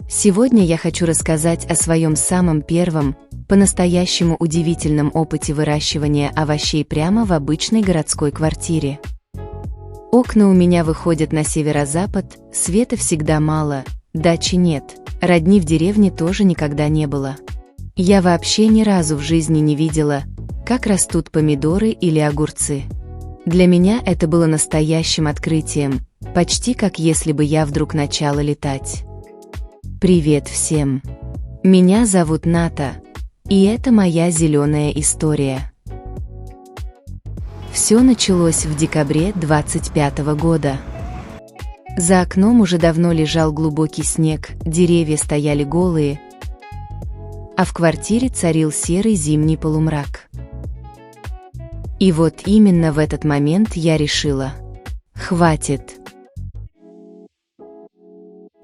Сегодня я хочу рассказать о своем самом первом, по-настоящему удивительном опыте выращивания овощей прямо в обычной городской квартире. Окна у меня выходят на северо-запад, света всегда мало, дачи нет, родни в деревне тоже никогда не было. Я вообще ни разу в жизни не видела, как растут помидоры или огурцы. Для меня это было настоящим открытием, почти как если бы я вдруг начала летать. Привет всем! Меня зовут Ната, и это моя зеленая история. Все началось в декабре 25 года. За окном уже давно лежал глубокий снег, деревья стояли голые, а в квартире царил серый зимний полумрак. И вот именно в этот момент я решила: хватит.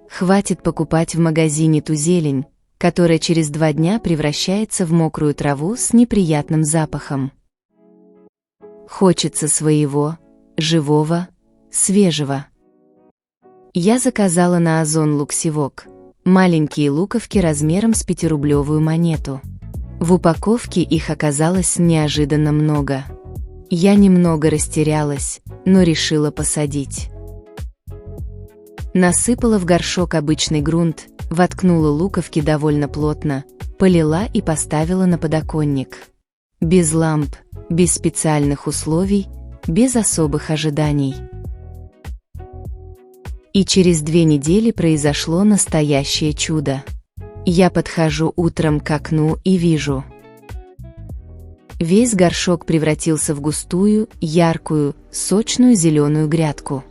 Хватит покупать в магазине ту зелень, которая через 2 дня превращается в мокрую траву с неприятным запахом. Хочется своего, живого, свежего. Я заказала на Озон лук-севок, маленькие луковки размером с 5-рублевую монету. В упаковке их оказалось неожиданно много. Я немного растерялась, но решила посадить. Насыпала в горшок обычный грунт, воткнула луковки довольно плотно, полила и поставила на подоконник. Без ламп, без специальных условий, без особых ожиданий. И через 2 недели произошло настоящее чудо. Я подхожу утром к окну и вижу. Весь горшок превратился в густую, яркую, сочную зеленую грядку.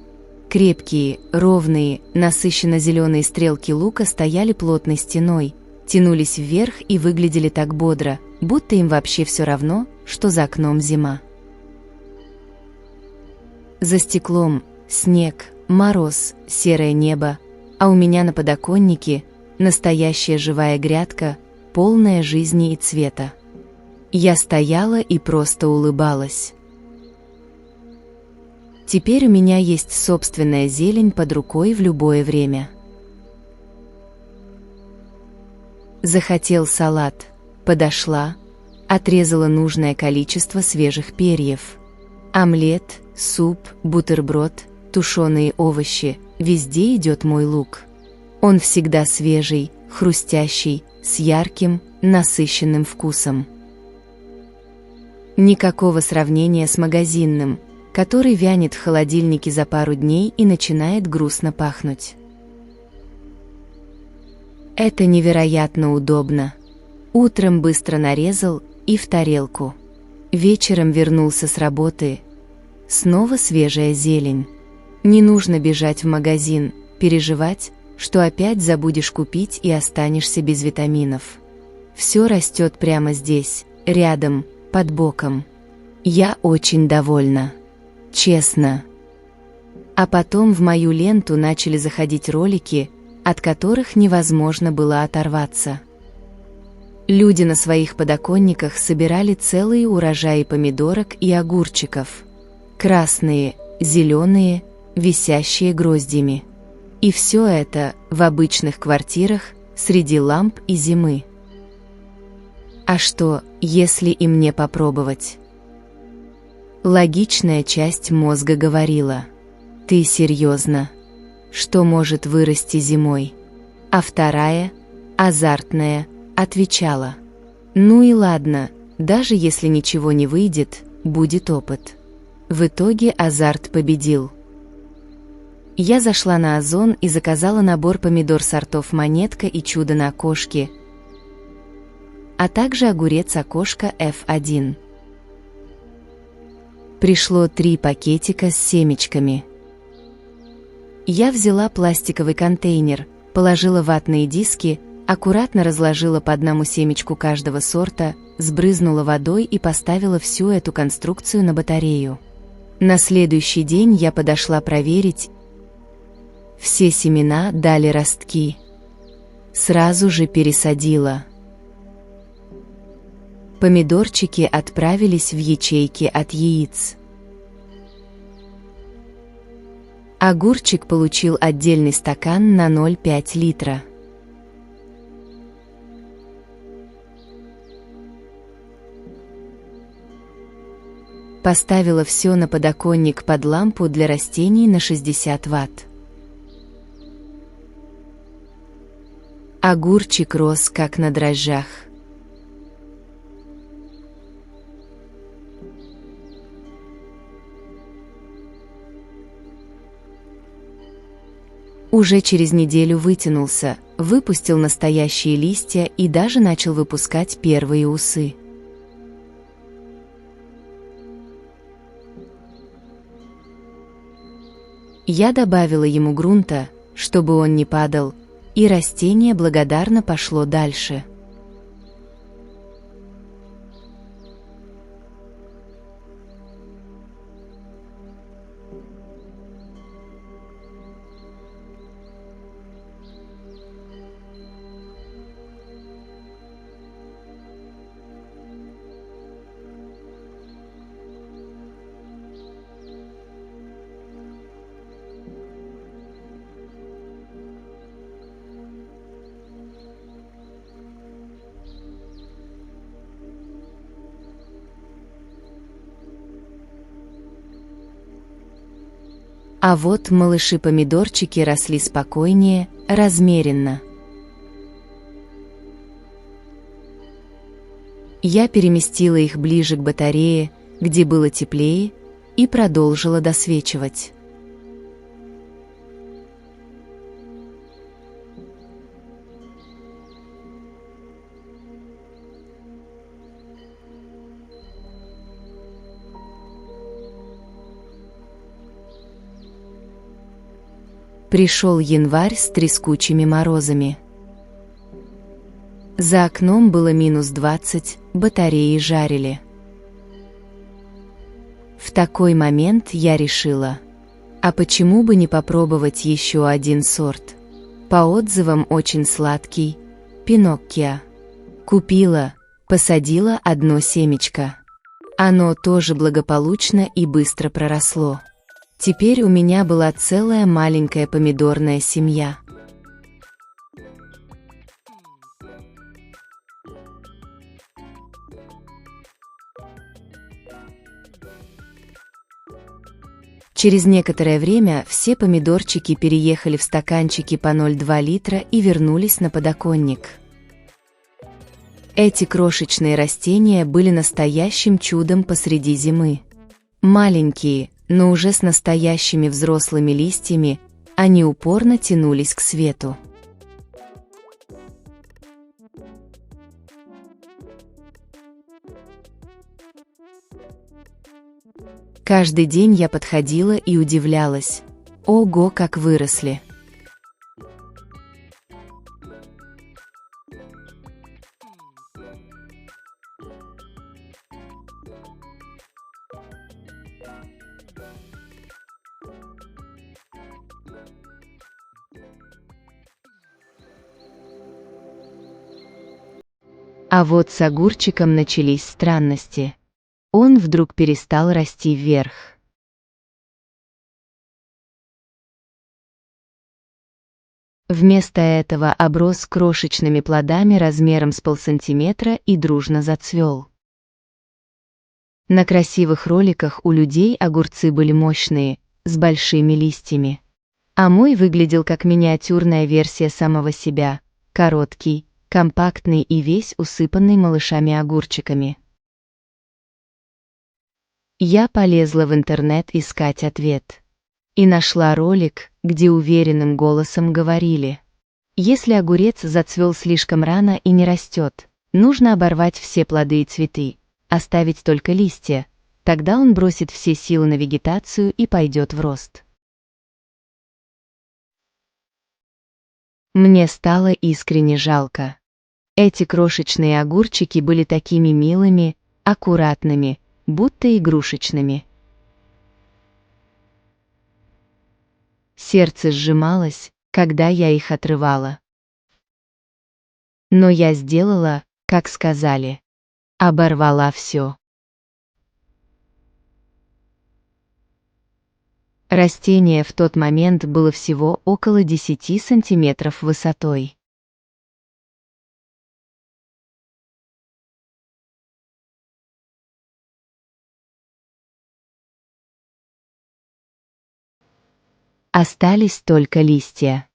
Крепкие, ровные, насыщенно-зеленые стрелки лука стояли плотной стеной, тянулись вверх и выглядели так бодро, будто им вообще все равно, что за окном зима. За стеклом снег, мороз, серое небо, а у меня на подоконнике настоящая живая грядка, полная жизни и цвета. Я стояла и просто улыбалась. Теперь у меня есть собственная зелень под рукой в любое время. Захотел салат, подошла, отрезала нужное количество свежих перьев. Омлет, суп, бутерброд, тушеные овощи, везде идет мой лук. Он всегда свежий, хрустящий, с ярким, насыщенным вкусом. Никакого сравнения с магазинным, который вянет в холодильнике за пару дней и начинает грустно пахнуть. Это невероятно удобно. Утром быстро нарезал и в тарелку. Вечером вернулся с работы. Снова свежая зелень. Не нужно бежать в магазин, переживать, что опять забудешь купить и останешься без витаминов. Все растет прямо здесь, рядом, под боком. Я очень довольна. Честно. А потом в мою ленту начали заходить ролики, от которых невозможно было оторваться. Люди на своих подоконниках собирали целые урожаи помидорок и огурчиков. Красные, зеленые, висящие гроздями. И все это в обычных квартирах, среди ламп и зимы. А что, если и мне попробовать? Логичная часть мозга говорила: «Ты серьезно? Что может вырасти зимой?» А вторая, азартная, отвечала: «Ну и ладно, даже если ничего не выйдет, будет опыт». В итоге азарт победил. Я зашла на Озон и заказала набор помидор сортов «Монетка» и «Чудо на окошке», а также огурец окошко F1. Пришло 3 пакетика с семечками. Я взяла пластиковый контейнер, положила ватные диски, аккуратно разложила по одному семечку каждого сорта, сбрызнула водой и поставила всю эту конструкцию на батарею. На следующий день я подошла проверить. Все семена дали ростки. Сразу же пересадила. Помидорчики отправились в ячейки от яиц. Огурчик получил отдельный стакан на 0,5 литра. Поставила все на подоконник под лампу для растений на 60 Вт. Огурчик рос как на дрожжах. Уже через неделю вытянулся, выпустил настоящие листья и даже начал выпускать первые усы. Я добавила ему грунта, чтобы он не падал, и растение благодарно пошло дальше. А вот малыши-помидорчики росли спокойнее, размеренно. Я переместила их ближе к батарее, где было теплее, и продолжила досвечивать. Пришел январь с трескучими морозами. За окном было -20, батареи жарили. В такой момент я решила, а почему бы не попробовать еще один сорт? По отзывам очень сладкий, Пиноккио. Купила, посадила одно семечко. Оно тоже благополучно и быстро проросло. Теперь у меня была целая маленькая помидорная семья. Через некоторое время все помидорчики переехали в стаканчики по 0,2 литра и вернулись на подоконник. Эти крошечные растения были настоящим чудом посреди зимы. Маленькие, но уже с настоящими взрослыми листьями, они упорно тянулись к свету. Каждый день я подходила и удивлялась. Ого, как выросли! А вот с огурчиком начались странности. Он вдруг перестал расти вверх. Вместо этого оброс крошечными плодами размером с полсантиметра и дружно зацвел. На красивых роликах у людей огурцы были мощные, с большими листьями. А мой выглядел как миниатюрная версия самого себя, короткий, компактный и весь усыпанный малышами-огурчиками. Я полезла в интернет искать ответ. И нашла ролик, где уверенным голосом говорили: если огурец зацвел слишком рано и не растет, нужно оборвать все плоды и цветы, оставить только листья, тогда он бросит все силы на вегетацию и пойдет в рост. Мне стало искренне жалко. Эти крошечные огурчики были такими милыми, аккуратными, будто игрушечными. Сердце сжималось, когда я их отрывала. Но я сделала, как сказали. Оборвала все. Растение в тот момент было всего около 10 сантиметров высотой. Остались только листья.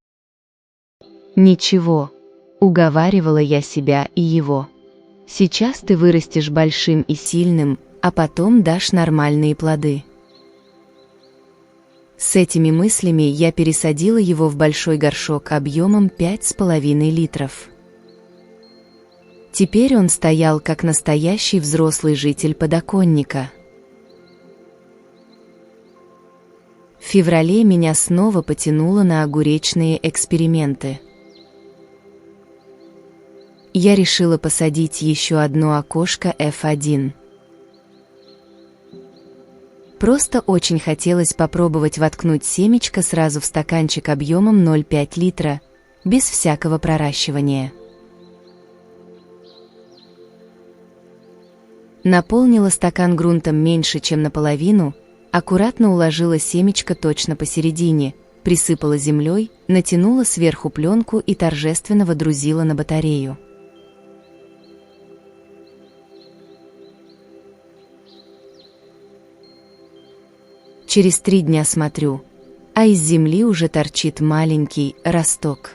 «Ничего», — уговаривала я себя и его. «Сейчас ты вырастешь большим и сильным, а потом дашь нормальные плоды». С этими мыслями я пересадила его в большой горшок объемом 5,5 литров. Теперь он стоял как настоящий взрослый житель подоконника. В феврале меня снова потянуло на огуречные эксперименты. Я решила посадить еще одно окошко F1. Просто очень хотелось попробовать воткнуть семечко сразу в стаканчик объемом 0,5 литра, без всякого проращивания. Наполнила стакан грунтом меньше, чем наполовину, аккуратно уложила семечко точно посередине, присыпала землей, натянула сверху пленку и торжественно водрузила на батарею. Через 3 дня смотрю, а из земли уже торчит маленький росток.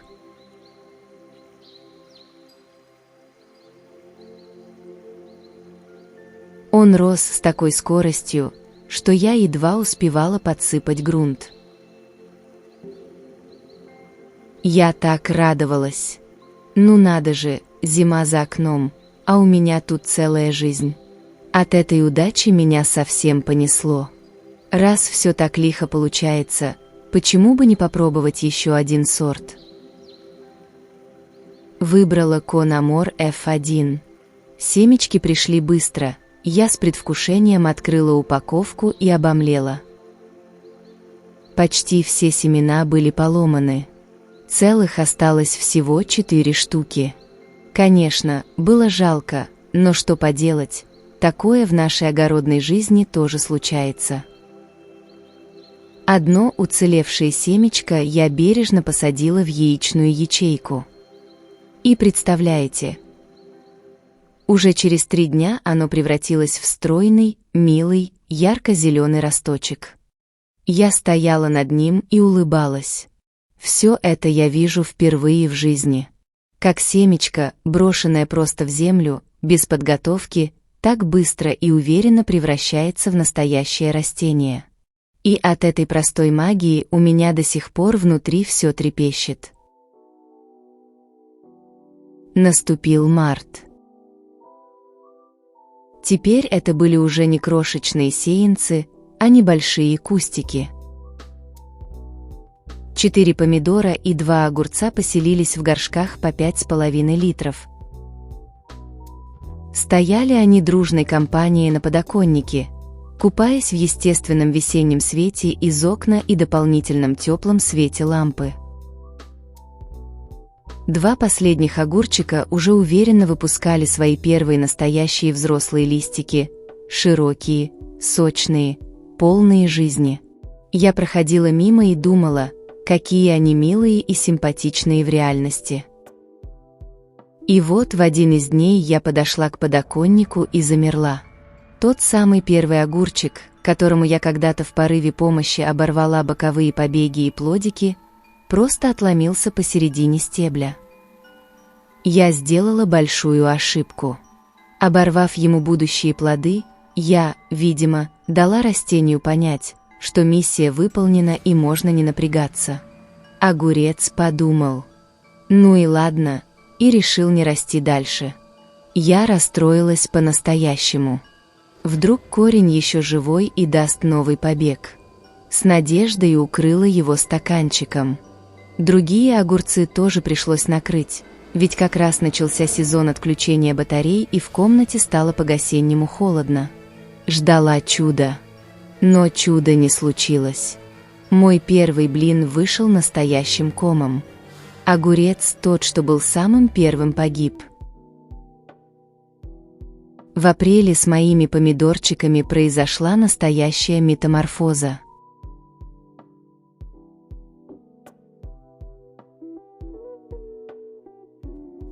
Он рос с такой скоростью, что я едва успевала подсыпать грунт. Я так радовалась. Ну надо же, зима за окном, а у меня тут целая жизнь. От этой удачи меня совсем понесло. Раз все так лихо получается, почему бы не попробовать еще один сорт? Выбрала Конамор F1. Семечки пришли быстро. Я с предвкушением открыла упаковку и обомлела. Почти все семена были поломаны. Целых осталось всего 4 штуки. Конечно, было жалко, но что поделать, такое в нашей огородной жизни тоже случается. Одно уцелевшее семечко я бережно посадила в яичную ячейку. И представляете, уже через 3 дня оно превратилось в стройный, милый, ярко-зеленый росточек. Я стояла над ним и улыбалась. Все это я вижу впервые в жизни. Как семечко, брошенное просто в землю, без подготовки, так быстро и уверенно превращается в настоящее растение. И от этой простой магии у меня до сих пор внутри все трепещет. Наступил март. Теперь это были уже не крошечные сеянцы, а небольшие кустики. 4 помидора и 2 огурца поселились в горшках по 5,5 литров. Стояли они дружной компанией на подоконнике, купаясь в естественном весеннем свете из окна и дополнительном теплом свете лампы. 2 последних огурчика уже уверенно выпускали свои первые настоящие взрослые листики, широкие, сочные, полные жизни. Я проходила мимо и думала, какие они милые и симпатичные в реальности. И вот в один из дней я подошла к подоконнику и замерла. Тот самый первый огурчик, которому я когда-то в порыве помощи оборвала боковые побеги и плодики, просто отломился посередине стебля. Я сделала большую ошибку. Оборвав ему будущие плоды, я, видимо, дала растению понять, что миссия выполнена и можно не напрягаться. Огурец подумал: ну и ладно, и решил не расти дальше. Я расстроилась по-настоящему. Вдруг корень еще живой и даст новый побег. С надеждой укрыла его стаканчиком. Другие огурцы тоже пришлось накрыть, ведь как раз начался сезон отключения батарей и в комнате стало по-осеннему холодно. Ждала чуда. Но чуда не случилось. Мой первый блин вышел настоящим комом. Огурец, тот, что был самым первым, погиб. В апреле с моими помидорчиками произошла настоящая метаморфоза.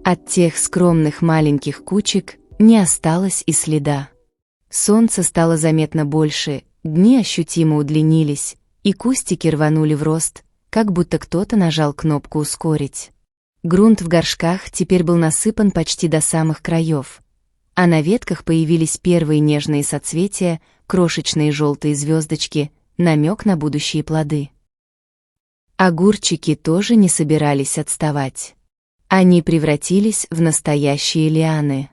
От тех скромных маленьких кучек не осталось и следа. Солнце стало заметно больше, дни ощутимо удлинились, и кустики рванули в рост, как будто кто-то нажал кнопку «Ускорить». Грунт в горшках теперь был насыпан почти до самых краев, а на ветках появились первые нежные соцветия, крошечные желтые звездочки, намек на будущие плоды. Огурчики тоже не собирались отставать. Они превратились в настоящие лианы.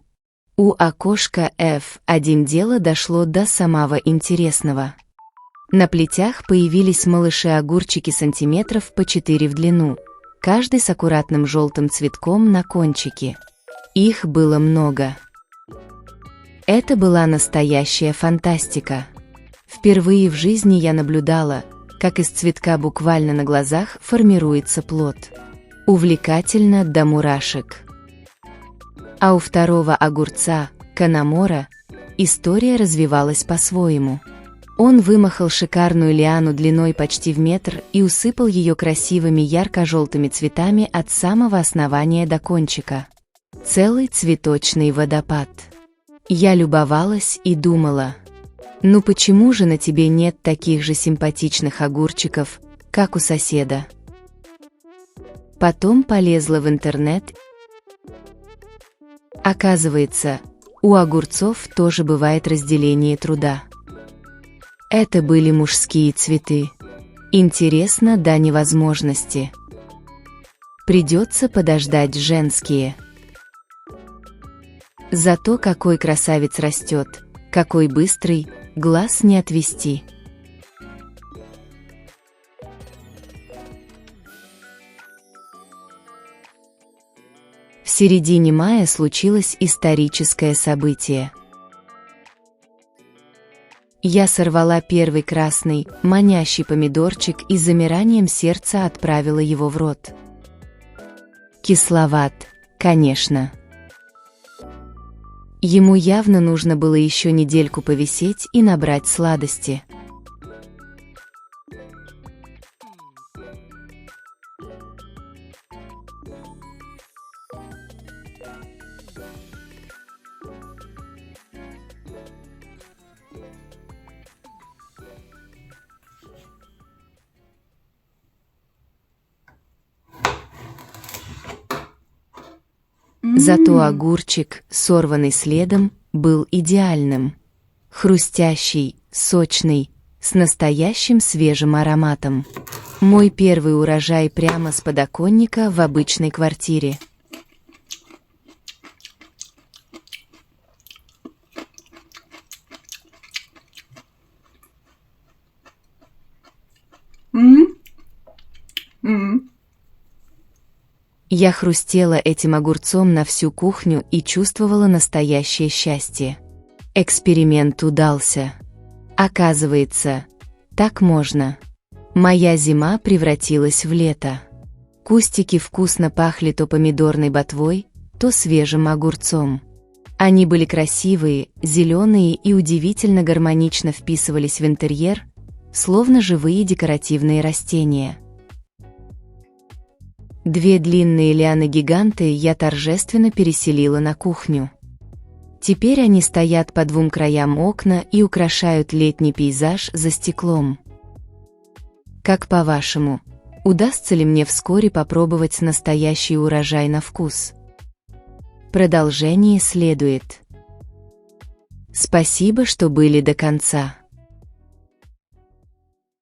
У окошка F1 дело дошло до самого интересного. На плетях появились малыши-огурчики сантиметров по 4 в длину, каждый с аккуратным желтым цветком на кончике. Их было много. Это была настоящая фантастика. Впервые в жизни я наблюдала, как из цветка буквально на глазах формируется плод. Увлекательно до мурашек. А у второго огурца, Канамора, история развивалась по-своему. Он вымахал шикарную лиану длиной почти в метр и усыпал ее красивыми ярко-желтыми цветами от самого основания до кончика. Целый цветочный водопад. Я любовалась и думала, ну почему же на тебе нет таких же симпатичных огурчиков, как у соседа? Потом полезла в интернет. Оказывается, у огурцов тоже бывает разделение труда. Это были мужские цветы. Интересно до невозможности. Придется подождать женские. Зато какой красавец растет, какой быстрый, глаз не отвести. В середине мая случилось историческое событие. Я сорвала первый красный, манящий помидорчик и с замиранием сердца отправила его в рот. Кисловат, конечно. Ему явно нужно было еще недельку повисеть и набрать сладости. Зато огурчик, сорванный следом, был идеальным. Хрустящий, сочный, с настоящим свежим ароматом. Мой первый урожай прямо с подоконника в обычной квартире. Я хрустела этим огурцом на всю кухню и чувствовала настоящее счастье. Эксперимент удался. Оказывается, так можно. Моя зима превратилась в лето. Кустики вкусно пахли то помидорной ботвой, то свежим огурцом. Они были красивые, зеленые и удивительно гармонично вписывались в интерьер, словно живые декоративные растения. Две длинные лианы-гиганты я торжественно переселила на кухню. Теперь они стоят по двум краям окна и украшают летний пейзаж за стеклом. Как по-вашему, удастся ли мне вскоре попробовать настоящий урожай на вкус? Продолжение следует. Спасибо, что были до конца.